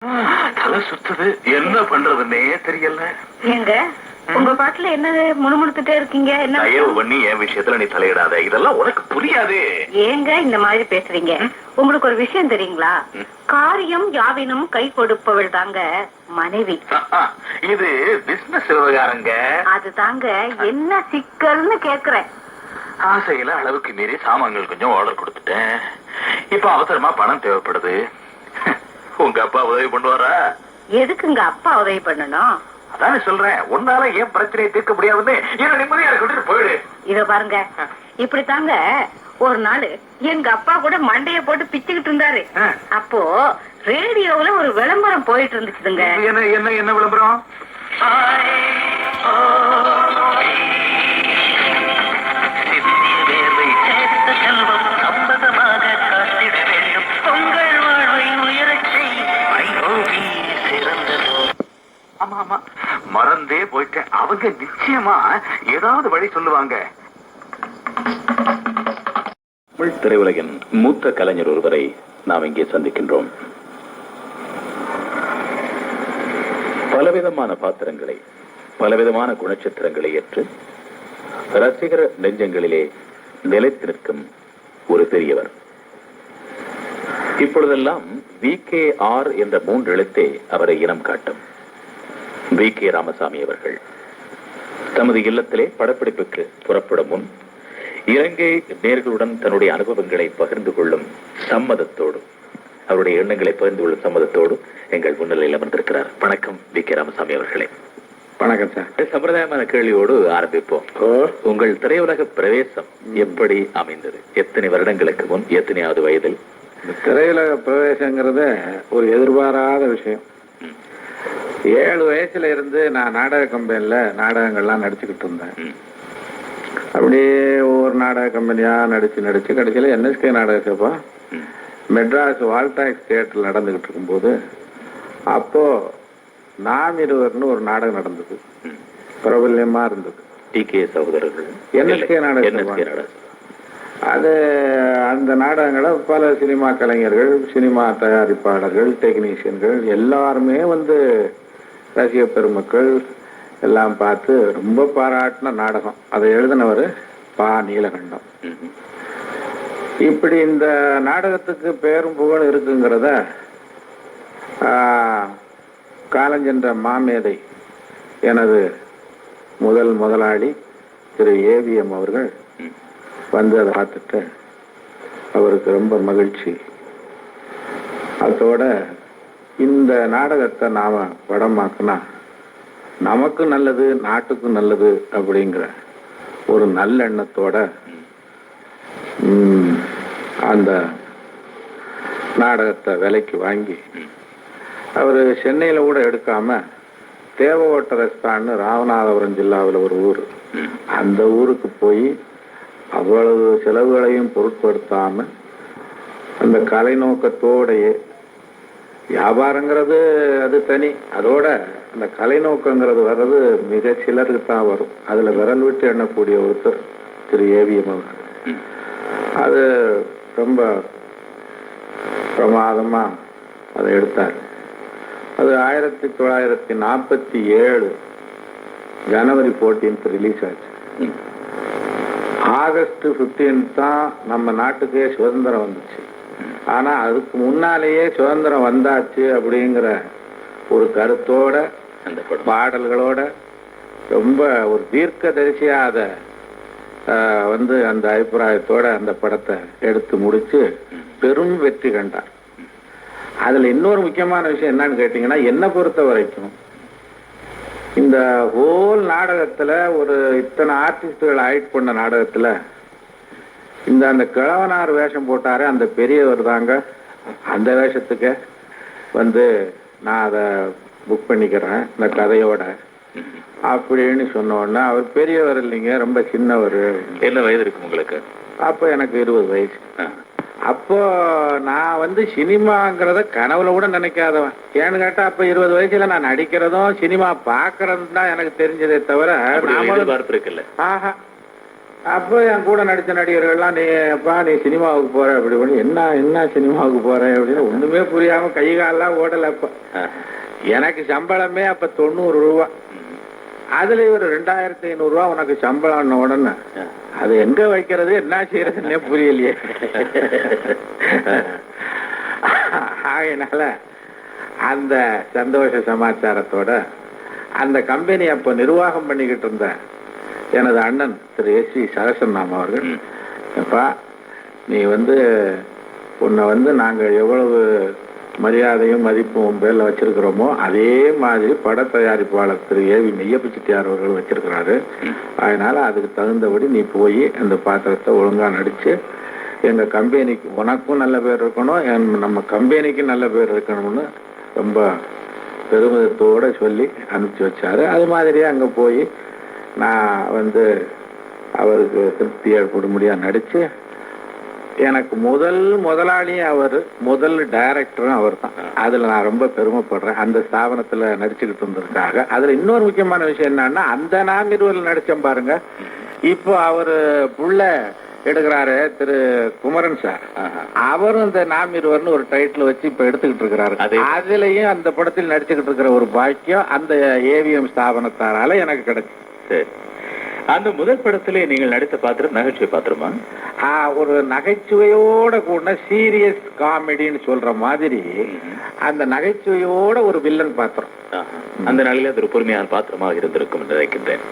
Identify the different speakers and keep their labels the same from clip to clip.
Speaker 1: தலை சுத்துது, என்ன பண்றதுன்னே தெரியல.
Speaker 2: ஏங்க உங்க பாட்டுல என்ன முணுமுணுத்துட்டே இருக்கீங்க? என்ன
Speaker 1: தயவு பண்ணி என் விஷயத்துல நீ தலையிடாத, இதெல்லாம் உனக்கு புரியாது.
Speaker 2: ஏங்க இந்த மாதிரி பேசுறீங்க? உங்களுக்கு ஒரு விஷயம் தெரியுங்களா? காரியம் யாவினும் கை கொடுப்பவள் தாங்க மனைவி.
Speaker 1: இது பிசினஸ் விவகாரங்க.
Speaker 2: அது தாங்க என்ன சிக்கல்னு கேக்குறேன்.
Speaker 1: ஆசையில அளவுக்கு மீறி சாமான்கள் கொஞ்சம் ஆர்டர் கொடுத்துட்டேன். இப்ப அவசரமா பணம் தேவைப்படுது. உங்க அப்பா உதவி பண்ணுவாரா?
Speaker 2: எதுக்குங்க அப்பா உதவி பண்ணணும்?
Speaker 1: அதானே சொல்றேன், உன்னால ஏன் பிரச்சனையை தீர்க்க முடியாதுன்னு என்ன நிம்மதியா இருக்கிட்டு போயிடு.
Speaker 2: இத பாருங்க, இப்படித்தாங்க ஒரு நாள் எங்க அப்பா கூட மண்டைய போட்டு பிச்சுக்கிட்டு இருந்தாரு. அப்போ ரேடியோல ஒரு விளம்பரம் போயிட்டு இருந்துச்சுங்க.
Speaker 1: என்ன என்ன என்ன விளம்பரம்? ஆமா ஆமா, மறந்தே போயிட்டேன். அவங்க நிச்சயமா ஏதாவது வழி சொல்லுவாங்க. தமிழ் திரையுலகின் மூத்த கலைஞர் ஒருவரை நாம் இங்கே சந்திக்கின்றோம். பலவிதமான பாத்திரங்களை, பலவிதமான குணச்சித்திரங்களை ஏற்று ரசிகர் நெஞ்சங்களிலே நிலைத்து நிற்கும் ஒரு பெரியவர். இப்பொழுதெல்லாம் VKR என்ற 3 எழுத்தே அவரை இனம் காட்டும். VK ராமசாமி அவர்கள் தமது இல்லத்திலே படப்பிடிப்புக்கு புறப்படும் முன் இலங்கை நேர்களுடன் தன்னுடைய அனுபவங்களை பகிர்ந்து கொள்ளும் சம்மதத்தோடு, அவருடைய எண்ணங்களை பகிர்ந்து கொள்ளும் சம்மதத்தோடு எங்கள் முன்னிலையில் அமர்ந்திருக்கிறார். வணக்கம் VK ராமசாமி அவர்களே.
Speaker 3: வணக்கம் சார்.
Speaker 1: சம்பிரதாயமான கேள்வியோடு ஆரம்பிப்போம். உங்கள் திரையுலக பிரவேசம் எப்படி அமைந்தது? எத்தனை வருடங்களுக்கு முன், எத்தனையாவது வயதில்?
Speaker 3: திரையுலக பிரவேசங்கிறத ஒரு எதிர்பாராத விஷயம். 7 வயசுல இருந்து நான் நாடக கம்பெனில நாடகங்கள்லாம் நடிச்சுக்கிட்டு இருந்தேன். அப்படியே ஒவ்வொரு நாடக கம்பெனியா நடிச்சு கடைசியில NSK நாடக சபா மெட்ராஸ் வால்டாக்ஸ் தியேட்டர்ல நடந்துகிட்டு இருக்கும்போது அப்போ நாம் இருவர்னு ஒரு நாடகம் நடந்தது. பிரபல்யமா இருந்தது.
Speaker 1: TK சகோதரர்கள்
Speaker 3: NSK நாடகம். அது அந்த நாடகங்களை பல சினிமா கலைஞர்கள், சினிமா தயாரிப்பாளர்கள், டெக்னீஷியன்கள் எல்லாருமே வந்து ரசிக பெருமக்கள் எல்லாம் பார்த்து ரொம்ப பாராட்டின நாடகம். அதை எழுதினவர் பா. நீலகண்டம். இப்படி இந்த நாடகத்துக்கு பேரும் புகழ் இருக்குங்கிறத காலஞ்சென்ற மாமேதை எனது முதலாளி திரு AVM அவர்கள் வந்து அதை பார்த்துட்டு அவருக்கு ரொம்ப மகிழ்ச்சி. அதோட இந்த நாடகத்தை நாம படமாக்குனா நமக்கு நல்லது, நாட்டுக்கும் நல்லது அப்படிங்கிற ஒரு நல்லெண்ணத்தோட அந்த நாடகத்தை விலைக்கு வாங்கி அவரு சென்னையில கூட எடுக்காம தேவகோட்டரஸ்தான்னு ராமநாதபுரம் ஜில்லாவில் ஒரு ஊர், அந்த ஊருக்கு போய் அவ்வளவு செலவுகளையும் பொருட்படுத்தாம அந்த கலை நோக்கத்தோடையே, வியாபாரங்கிறது அது தனி, அதோட அந்த கலை நோக்கங்கிறது வர்றது மிக சிலருக்கு தான் வரும். அதுல விரல் விட்டு எண்ணக்கூடிய ஒருத்தர் திரு AVM அவர்கள். அது ரொம்ப பிரமாதமா அதை எடுத்தார். அது 1947 ஜனவரி 14 ரிலீஸ் ஆச்சு. ஆகஸ்ட் 15 தான் நம்ம நாட்டுக்கே சுதந்திரம் வந்துச்சு. ஆனா அதுக்கு முன்னாலேயே சுதந்திரம் வந்தாச்சு அப்படிங்கிற ஒரு கருத்தோட, அந்த பாடல்களோட, ரொம்ப ஒரு தீர்க்க தரிசியா அத வந்து அந்த அபிப்பிராயத்தோட அந்த படத்தை எடுத்து முடிச்சு பெரும் வெற்றி கண்டார். அதுல இன்னொரு முக்கியமான விஷயம் என்னன்னு கேட்டீங்கன்னா, என்னை பொறுத்த வரைக்கும் இந்த ஹோல் நாடகத்துல ஒரு இத்தனை ஆர்டிஸ்டுகள் ஆக்ட் பண்ண நாடகத்துல இந்த அந்த கிழவனார் வேஷம் போட்டாரு அந்த பெரியவர் தாங்க. அந்த வேஷத்துக்கு வந்து நான் அதை புக் பண்ணிக்கிறேன் இந்த கதையோட அப்படின்னு சொன்ன உடனே, அவர் பெரியவர் இல்லைங்க, ரொம்ப சின்னவர்.
Speaker 1: என்ன வயது இருக்கு உங்களுக்கு?
Speaker 3: அப்போ எனக்கு 20 வயசு. அப்போ நான் வந்து சினிமாங்கிறத கனவுல கூட நினைக்காதவன். ஏன்னு கேட்டா அப்ப 20 வயசுல நான் நடிக்கிறதும் சினிமா பாக்குறதும் தான் எனக்கு தெரிஞ்சதே தவிர
Speaker 1: இருக்குல்ல.
Speaker 3: ஆஹா, அப்போ என் கூட நடித்த நடிகர்கள்லாம் நீ சினிமாவுக்கு போற அப்படி பண்ணி என்ன சினிமாவுக்கு போற அப்படின்னு ஒண்ணுமே புரியாம கை காலெல்லாம் ஓடல. அப்ப எனக்கு சம்பளமே அப்ப 90 ரூபா. அதுல ஒரு 2500 ரூபா உனக்கு சம்பளம் உடனே அது எங்க வைக்கிறது என்ன செய்யறதுன்னே புரியலையே. ஆகையினால அந்த சந்தோஷ சமாச்சாரத்தோட அந்த கம்பெனி அப்ப நிர்வாகம் பண்ணிக்கிட்டு இருந்த எனது அண்ணன் திரு எஸ்.சி. சரசன்னாம் அவர்கள், அப்பா நீ உன்னை நாங்க எவ்வளவு மரியாதையும் மதிப்பும் பேர்ல வச்சிருக்கிறோமோ அதே மாதிரி பட தயாரிப்பாளர் திரு ஏவி மெய்யப்ப செட்டியார் அவர்கள் வச்சிருக்கிறாரு. அதனால அதுக்கு தகுந்தபடி நீ போய் அந்த பாத்திரத்தை ஒழுங்கா நடிச்சு எங்க கம்பெனிக்கு உனக்கும் நல்ல பேர் இருக்கணும், நம்ம கம்பெனிக்கு நல்ல பேர் இருக்கணும்னு ரொம்ப பெருமிதத்தோட சொல்லி அனுப்பிச்சு வச்சாரு. அது மாதிரியே அங்க போய் நான் அவருக்கு திருப்தி ஏற்படும்படியா நடிச்சு எனக்கு முதலாளியும் அவர், முதல் டைரக்டரும் அவர் தான். அதுல நான் ரொம்ப பெருமைப்படுறேன். அந்த ஸ்தாபனத்துல நடிச்சுக்கிட்டு இருந்ததுக்காக. அதுல இன்னொரு முக்கியமான விஷயம் என்னன்னா, அந்த நாம் இருவரில் நடிச்சேன் பாருங்க, இப்போ அவரு புள்ள எடுக்கிறாரு திரு குமரன் சார், அவரும் இந்த நாம் இருவர்னு ஒரு டைட்டில் வச்சு இப்ப எடுத்துக்கிட்டு இருக்கிறாரு. அதுலயும் அந்த படத்தில் நடிச்சுக்கிட்டு இருக்கிற ஒரு பாக்கியம் அந்த ஏவிஎம் ஸ்தாபனத்தாரால எனக்கு கிடைச்சு.
Speaker 1: அந்த முதல் படத்திலே நீங்கள் நடித்த பாத்திரம் நகைச்சுவை பாத்திரமா?
Speaker 3: ஒரு நகைச்சுவையோட கூட சீரியஸ் காமெடின்னு சொல்ற மாதிரி அந்த நகைச்சுவையோட ஒரு வில்லன் பாத்திரம்.
Speaker 1: அந்த நாளிலே அது ஒரு புதுமையான பாத்திரமாக இருந்திருக்கும் என்று நினைக்கின்றேன்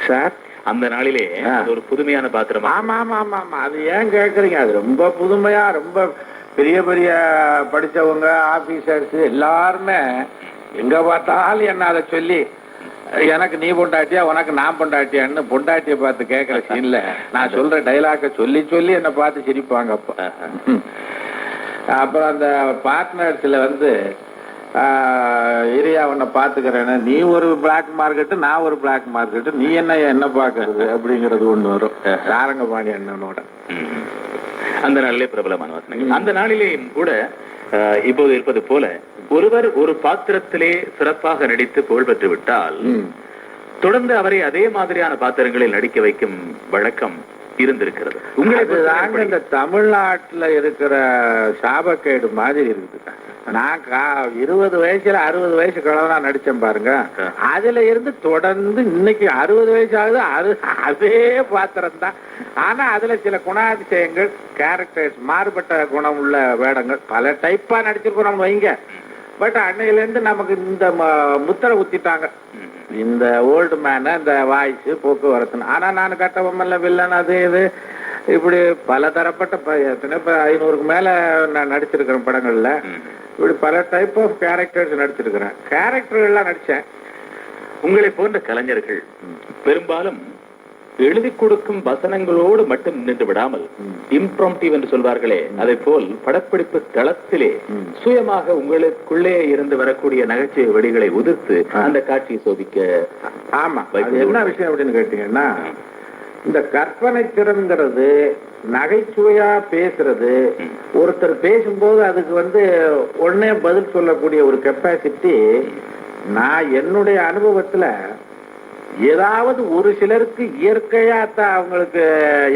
Speaker 3: சார்.
Speaker 1: அந்த நாளிலே அது ஒரு புதுமையான பாத்திரம்.
Speaker 3: ஆமா ஆமா ஆமா ஆமா, அது ஏன் கேக்குறீங்க? அது ரொம்ப புதுமையா, ரொம்ப பெரிய பெரிய படிச்சவங்க ஆபீசர்ஸ் எல்லாருமே எங்க பார்த்தாலும் என்ன அதை சொல்லி எனக்கு நீ பொண்டாட்டியா உனக்கு நான் பொண்டாட்டியான்னு பொண்டாட்டிய பார்த்து கேட்கிற சீன்ல நான் சொல்ற டைலாக சொல்லி சொல்லி என்ன பார்த்து சிரிப்பாங்க. அப்ப அப்புறம் அந்த பார்ட்னர்ஸ்ல ஏரியா உன்னை பாத்துக்கிறேன்னு, நீ ஒரு பிளாக் மார்க்கெட்டு நான் ஒரு பிளாக் மார்க்கெட்டு, நீ என்ன பாக்குறது அப்படிங்கறது ஒண்ணு வரும் சாரங்கபாணி அண்ணனோட.
Speaker 1: அந்த நாளிலே பிரபலமான வசனங்கள். அந்த நாளிலேயும் கூட இப்போது இருப்பது போல ஒருவர் ஒரு பாத்திரத்திலே சிறப்பாக நடித்து புகழ் பெற்று விட்டால் தொடர்ந்து அவரை அதே மாதிரியான பாத்திரங்களில் நடிக்க வைக்கும் வழக்கம் இருந்திருக்கிறது.
Speaker 3: உங்களுக்கு இந்த தமிழ்நாட்டுல இருக்கிற சாபக்கேடு மாதிரி இருக்குது. நான் 20 வயசுல 60 வயசு கிழவனா நடிச்சேன் பாருங்க. அதுல இருந்து தொடர்ந்து இன்னைக்கு 60 வயசு ஆகுது, அதே பாத்திரம் தான். ஆனா அதுல சில குணாதிசயங்கள், கேரக்டர்ஸ், மாறுபட்ட குணம் உள்ள வேடங்கள் பல டைப்பா நடிச்சிருக்கோம் வைங்க. பட் அன்னையில இருந்து நமக்கு இந்த முத்திரை குத்திட்டாங்க, இந்த ஓல்டு மேன, இந்த வாய்ஸ், போக்குவரத்து. ஆனா நான் கட்டபொம்மன்ல வில்லன் அது இது இப்படி பல தரப்பட்ட 500க்கு மேல நான் நடிச்சிருக்கிறேன் படங்கள்ல. இப்படி பல டைப் ஆஃப் கேரக்டர்ஸ் நடிச்சிருக்கிறேன். கேரக்டர் எல்லாம் நடிச்சேன்.
Speaker 1: உங்களை போன்ற கலைஞர்கள் பெரும்பாலும் எழுதி கொடுக்கும் வசனங்களோடு மட்டும் நின்று விடாமல் இம்ப்ராம்ப்டிவ் என்று சொல்வார்களே, அதை போல் படப்பிடிப்பு தளத்திலே சுயமாக உங்களுக்குள்ளே இருந்து வரக்கூடிய நகைச்சுவை வழிகளை உதிர்த்து அந்த காட்சியை சோதிக்க.
Speaker 3: ஆமா, என்ன விஷயம் அப்படின்னு கேட்டீங்கன்னா, இந்த கற்பனை திறன்கிறது, நகைச்சுவையா பேசுறது, ஒருத்தர் பேசும்போது அதுக்கு உடனே பதில் சொல்லக்கூடிய ஒரு கெப்பாசிட்டி நான் என்னுடைய அனுபவத்துல ஏதாவது ஒரு சிலருக்கு இயற்கையா தான் அவங்களுக்கு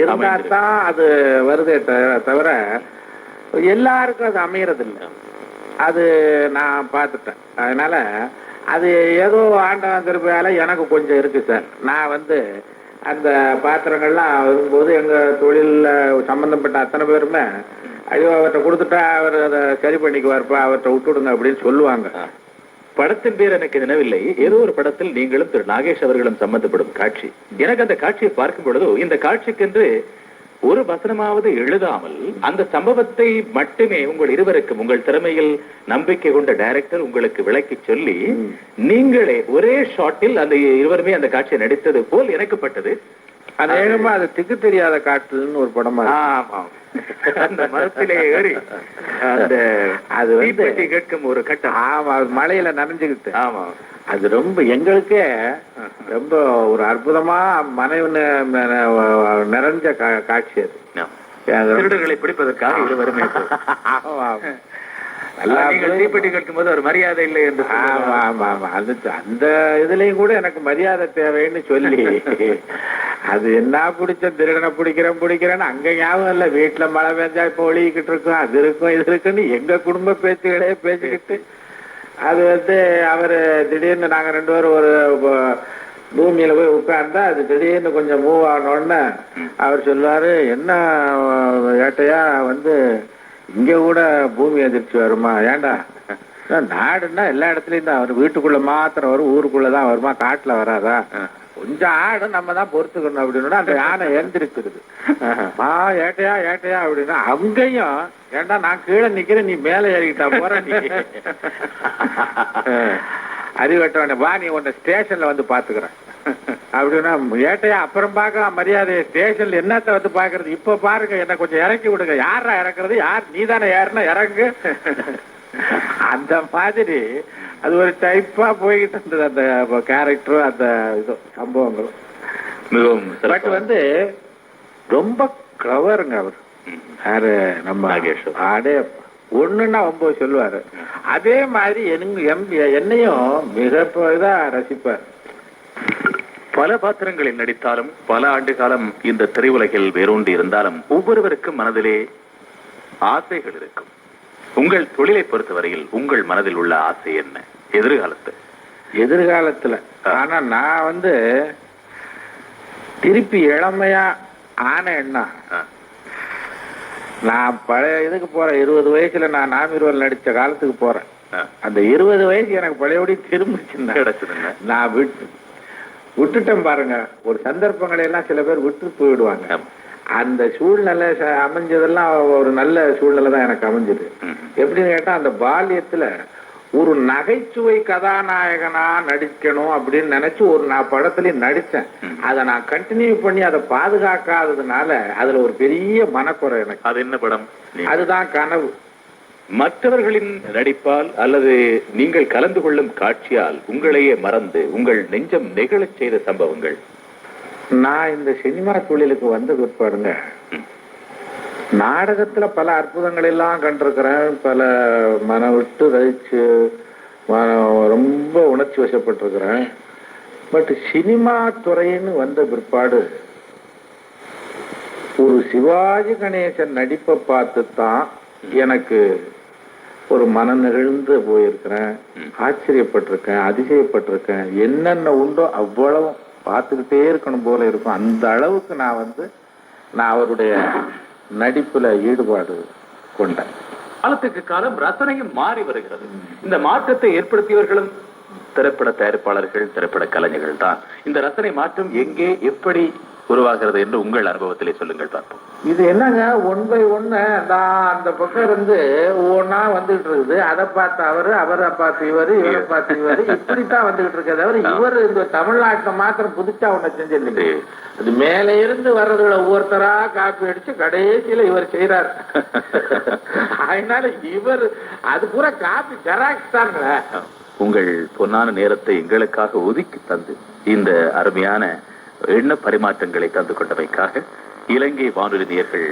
Speaker 3: இருந்தா தான் அது வருதே தவிர எல்லாருக்கும் அது அமையறது இல்லை. அது நான் பார்த்துட்டேன். அதனால அது ஏதோ ஆண்டவன் திருப்பியால எனக்கு கொஞ்சம் இருக்கு சார். நான் அந்த பாத்திரங்கள்லாம் வரும்போது எங்க தொழில சம்பந்தப்பட்ட அத்தனை பேருமே ஐயோ அவர்கிட்ட கொடுத்துட்டா அவர் அதை சரி பண்ணிக்குவார்ப்பா, அவர்கிட்ட விட்டுடுங்க அப்படின்னு சொல்லுவாங்க.
Speaker 1: படத்தின் பேர் எனக்கு நினைவில்லை. ஏதோ ஒரு படத்தில் நீங்களும் திரு நாகேஷ் அவர்களும் சம்பந்தப்படும் காட்சி. எனக்கு அந்த காட்சியை பார்க்கும் பொழுது இந்த காட்சிக்கென்று ஒரு வசனமாவது எழுதாமல் அந்த சம்பவத்தை மட்டுமே உங்கள் இருவருக்கும் உங்கள் திறமையில் நம்பிக்கை கொண்ட டைரக்டர் உங்களுக்கு விளக்கி சொல்லி நீங்களே ஒரே ஷாட்டில் அந்த இருவருமே அந்த காட்சியை நடித்தது போல் எனக்கு பட்டது.
Speaker 3: அநேகமா அது திக்கு தெரியாத காட்டுன்னு ஒரு படமா.
Speaker 1: அந்த மரத்திலே ஏறி அந்த அது கேட்கும் ஒரு கட்டம்.
Speaker 3: ஆமா, மழையில நனைஞ்சுக்கிட்டு.
Speaker 1: ஆமா,
Speaker 3: அது ரொம்ப எங்களுக்கே ரொம்ப ஒரு அற்புதமா மனைவி நிறைஞ்ச காட்சி அது.
Speaker 1: திருடர்களை பிடிப்பதற்காக இருவருமே தீப்பெட்டி கேட்கும் போது ஒரு மரியாதை இல்லை என்று.
Speaker 3: ஆமா ஆமா ஆமா, அந்த இதுலயும் கூட எனக்கு மரியாதை தேவைன்னு சொல்லி அது என்ன பிடிச்ச திருடனை பிடிக்கிறேன்னு அங்க ஞாபகம் இல்ல. வீட்டுல மழை பெஞ்சா இப்ப ஒழிக்கிட்டு இருக்கும், அது இருக்கும் இது இருக்குன்னு எங்க குடும்ப பேச்சுகளே பேசிக்கிட்டு அது அவரு திடீர்னு நாங்க 2 பேரும் ஒரு பூமியில போய் உட்கார்ந்தா அது திடீர்னு கொஞ்சம் மூவ் ஆனோடனே அவர் சொல்லுவாரு, என்ன ஏட்டையா இங்க கூட பூமி எதிர்ச்சி வருமா? ஏண்டா நாடுன்னா எல்லா இடத்துலயும் தான் அவர் வீட்டுக்குள்ள மாத்திரம் வரும், ஊருக்குள்ளதான் வருமா, காட்டுல வராதா? கொஞ்சம் ஆடு நம்ம தான் பொறுத்துக்கணும் அப்படின்னு அந்த யானை எழுந்திருக்குது. ஏட்டையா ஏட்டையா அப்படின்னா அங்கேயும் ஏண்டா நான் கீழே நிக்கிறேன், நீ மேல ஏறிக்கிட்டா போற, நீ அறிவட்டவனே வா, நீ உன்னை ஸ்டேஷன்ல பாத்துக்கிறேன் அப்படின்னா ஏட்டையா அப்புறம் பார்க்கலாம் மரியாதை, ஸ்டேஷன்ல என்னத்த பாக்குறது, இப்ப பாருங்க என்ன கொஞ்சம் இறக்கி விடுங்க. யாரா இறக்குறது? யார் நீ தானே ஏறினா இறங்கு. அந்த மாதிரி அது ஒரு டைப்பா போய்கிட்டு இருந்தது அந்த கேரக்டரும் அந்த சம்பவங்களும். பட் ரொம்ப கிளவருங்க அவர். யாரு நம்ம ஆடே ஒண்ணுன்னா 9 சொல்லுவாரு. அதே மாதிரி என்னையும் மிக இதா ரசிப்பார்.
Speaker 1: பல பாத்திரங்களில் நடித்தாலும் பல ஆண்டு காலம் இந்த திரையுலகில் வேரூண்டி இருந்தாலும் ஒவ்வொருவருக்கும் மனதிலே ஆசைகள் இருக்கும். உங்கள் தொழிலை பொறுத்தவரையில் உங்கள் மனதில் உள்ள ஆசை என்ன
Speaker 3: எதிர்காலத்துல? ஆனா நான் திருப்பி இளமையா ஆன என்ன, நான் பழைய இதுக்கு போறேன். 20 வயசுல நான் நாமிருவல் நடிச்ச காலத்துக்கு போறேன். அந்த 20 வயசு எனக்கு பழையபடி திரும்பிச்சுங்க. நான் விட்டுட்டேன் பாருங்க. ஒரு சந்தர்ப்பங்களை எல்லாம் சில பேர் விட்டு போயிடுவாங்க. அந்த சூழ்நிலை அமைஞ்சதெல்லாம் ஒரு நல்ல சூழ்நிலை தான் எனக்கு அமைஞ்சது. எப்படின்னு கேட்டா அந்த பால்யத்துல ஒரு நகைச்சுவை கதாநாயகனா நடிக்கணும் அப்படின்னு நினைச்சு நான் படத்துலயும் நடிச்சேன். அதை நான் கண்டினியூ பண்ணி அதை பாதுகாக்காததுனால அதுல ஒரு பெரிய மனக்குறை எனக்கு.
Speaker 1: அது என்ன படம்?
Speaker 3: அதுதான் கனவு.
Speaker 1: மற்றவர்களின் நடிப்பால் அல்லது நீங்கள் கலந்து கொள்ளும் காட்சியால் உங்களையே மறந்து உங்கள் நெஞ்சம் நெகிழச் செய்த சம்பவங்கள்?
Speaker 3: நான் இந்த சினிமா தொழிலுக்கு வந்த பிற்பாடுங்க நாடகத்துல பல அற்புதங்கள் எல்லாம் கண்டிருக்கிறேன். பல மன விட்டு ரசிச்சு ரொம்ப உணர்ச்சி வசப்பட்டிருக்கிறேன். பட் சினிமா துறைன்னு வந்த பிற்பாடு ஒரு சிவாஜி கணேசன் நடிப்பை பார்த்து தான் எனக்கு ஒரு மன நெகிழ்ந்து போயிருக்கிறேன். ஆச்சரியப்பட்டிருக்கேன், அதிசயப்பட்டிருக்கேன். என்னென்ன உண்டோ அவ்வளவு பார்த்துக்கிட்டே இருக்கணும் போல இருக்கும். அந்த அளவுக்கு நான் அவருடைய நடிப்புல ஈடுபாடு கொண்டேன்.
Speaker 1: காலத்துக்கு காலம் ரசனையும் மாறி வருகிறது. இந்த மாற்றத்தை ஏற்படுத்தியவர்களும் திரைப்பட தயாரிப்பாளர்கள், திரைப்பட கலைஞர்கள் தான். இந்த ரசனை மாற்றம் எங்கே எப்படி உருவாகிறது என்று உங்கள் அனுபவத்திலே சொல்லுங்கள் பார்ப்போம்.
Speaker 3: இது என்னங்க 1 by 1 அந்த பக்கம் இருந்து ஒவ்வொன்னா வந்துகிட்டு இருக்குது. அதை பார்த்து அவரை பார்த்து இவரு பார்த்து இவரு இப்படித்தான் வந்துகிட்டு இருக்காது. அவர் இவர் இந்த தமிழ்நாட்டுல மாத்திரம் புதுச்சா ஒண்ணு செஞ்சிருந்தீங்க. அது மேல இருந்து வர்றதுல ஒவ்வொருத்தரா காப்பி அடிச்சு கடைசியில இவர் செய்யறாரு. அதனால இவர் அது பூரா காப்பி ஜெராக்ஸ் தாங்க.
Speaker 1: உங்கள் பொன்னான நேரத்தை எங்களுக்காக ஒதுக்கி தந்து இந்த அருமையான எண்ண பரிமாற்றங்களை தந்து கொண்டமைக்காக இலங்கை வானொலி நேயர்கள்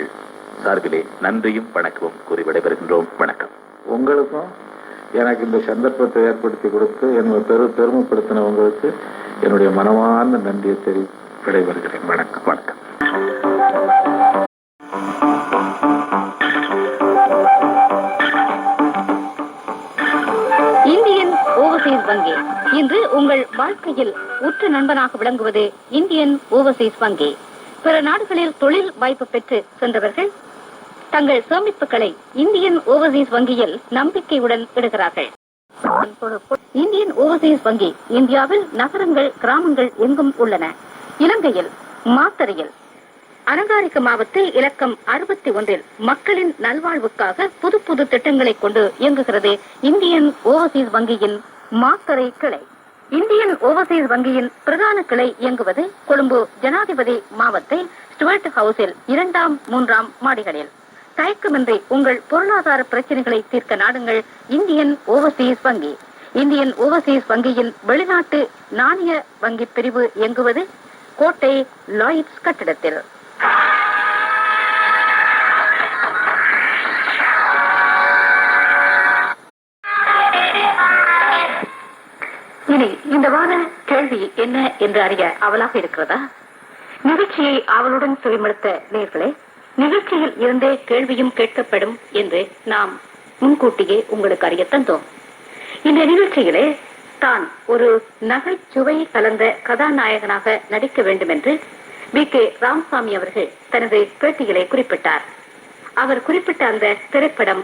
Speaker 1: சார்பிலே நன்றியும் வணக்கமும் கூறி விடைபெறுகின்றோம். வணக்கம்.
Speaker 3: உங்களுக்கும் எனக்கு இந்த சந்தர்ப்பத்தை ஏற்படுத்தி கொடுத்து என்னை பெருமைப்படுத்தின உங்களுக்கு என்னுடைய மனமார்ந்த நன்றியை தெரிவித்து விடைபெறுகிறேன். வணக்கம்.
Speaker 1: வணக்கம்.
Speaker 2: இந்தியன் ஓவர்சீஸ் வங்கி இன்று உங்கள் வாழ்க்கையில் உற்ற நண்பனாக விளங்குவது இந்தியன் ஓவர்சீஸ் வங்கி. பிற நாடுகளில் தொழில் வாய்ப்பு பெற்று சென்றவர்கள் தங்கள் சேமிப்புகளை இந்தியன் ஓவர்சீஸ் வங்கியில் நம்பிக்கையுடன் இடுகிறார்கள். இந்தியன் ஓவர்சீஸ் வங்கி இந்தியாவில் நகரங்கள், கிராமங்கள் எங்கும் உள்ளன. இலங்கையில் மாத்தறையில் அலங்காரிக்க மாவட்டத்தில் இலக்கம் 61 மக்களின் நல்வாழ்வுக்காக புது புது திட்டங்களை கொண்டு இயங்குகிறது இந்தியன் ஓவர்சீஸ் வங்கியின் மாத்தறை கிளை. இந்தியன் ஓவர்சீஸ் வங்கியின் பிரதான கிளை இயங்குவது கொழும்பு ஜனாதிபதி மாவட்டத்தில் ஸ்டுவர்ட் ஹவுஸில் 2ஆம் 3ஆம் மாடிகளில். தயக்கமின்றி உங்கள் பொருளாதார பிரச்சனைகளை தீர்க்க நாடுங்கள் இந்தியன் ஓவர்சீஸ் வங்கி. இந்தியன் ஓவர்சீஸ் வங்கியின் வெளிநாட்டு நாணய வங்கி பிரிவு இயங்குவது கோட்டை லாயிட்ஸ் கட்டிடத்தில். இனி இந்த வார கேள்வி என்ன என்று அறிய அவலாக இருக்கிறதா? நிகழ்ச்சியை அவளுடன் செவிமடுத்த நேர்களே, நிகழ்ச்சியில் இருந்தே கேள்வியும் கேட்கப்படும் என்று நாம் முன்கூட்டியே உங்களுக்கு அறிய தந்தோம். இந்த நிகழ்ச்சியிலே தான் ஒரு நகைச்சுவை கலந்த கதாநாயகனாக நடிக்க வேண்டும் என்று B.K. ராமசாமி அவர்கள் தனது பேட்டியிலே குறிப்பிட்டார். அவர் குறிப்பிட்ட அந்த திரைப்படம்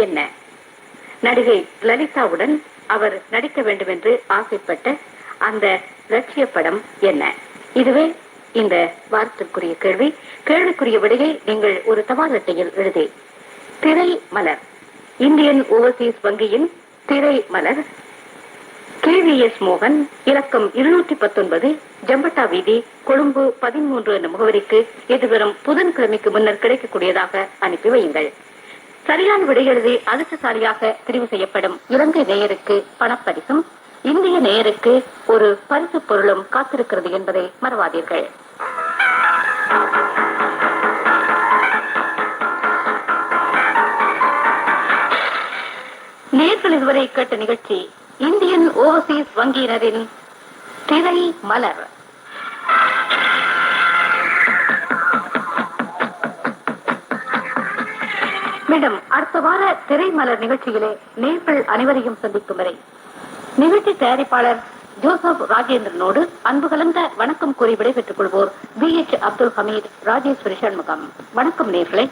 Speaker 2: என்ன? நடிகை லலிதாவுடன் அவர் நடிக்க வேண்டும் என்று ஆசைப்பட்ட அந்த லட்சிய படம் என்ன? இதுவே இந்த வாரத்திற்குரிய கேள்வி. கேள்விக்குரிய விடையை நீங்கள் ஒரு தபால் அட்டையில் எழுதி திரை மலர், இந்தியன் ஓவர்சீஸ் வங்கியின் திரை மலர், KVS மோகன், இலக்கம் 219, ஜம்பட்டா வீதி, கொழும்பு 13 என்ற முகவரிக்கு எதிர்வரும் புதன்கிழமைக்கு முன்னர் கிடைக்கக்கூடியதாக அனுப்பி வையுங்கள். சரியான விடை எழுதி அதிர்ஷ்டசாலியாக தெரிவு செய்யப்படும் இலங்கை நேயருக்கு பணப்பரிசும் இந்திய நேயருக்கு ஒரு பரிசு பொருளும் காத்திருக்கிறது என்பதை மறவாதீர்கள். நேர்கள் இதுவரை கேட்ட நிகழ்ச்சி இந்தியன் ஓவர்சீஸ் வங்கியினரின் திரை மலர். மேடம், அடுத்த வார திரை மலர் நிகழ்ச்சியிலே நேர்கள் அனைவரையும் சந்திக்கும் வரை நிகழ்ச்சி தயாரிப்பாளர் ஜோசப் ராஜேந்திரனோடு அன்பு கலந்த வணக்கம் கூறி விடைபெற்றுக் கொள்வோர் BH அப்துல் ஹமீத், ராஜேஸ்வரி சண்முகம். வணக்கம் நேர்களே.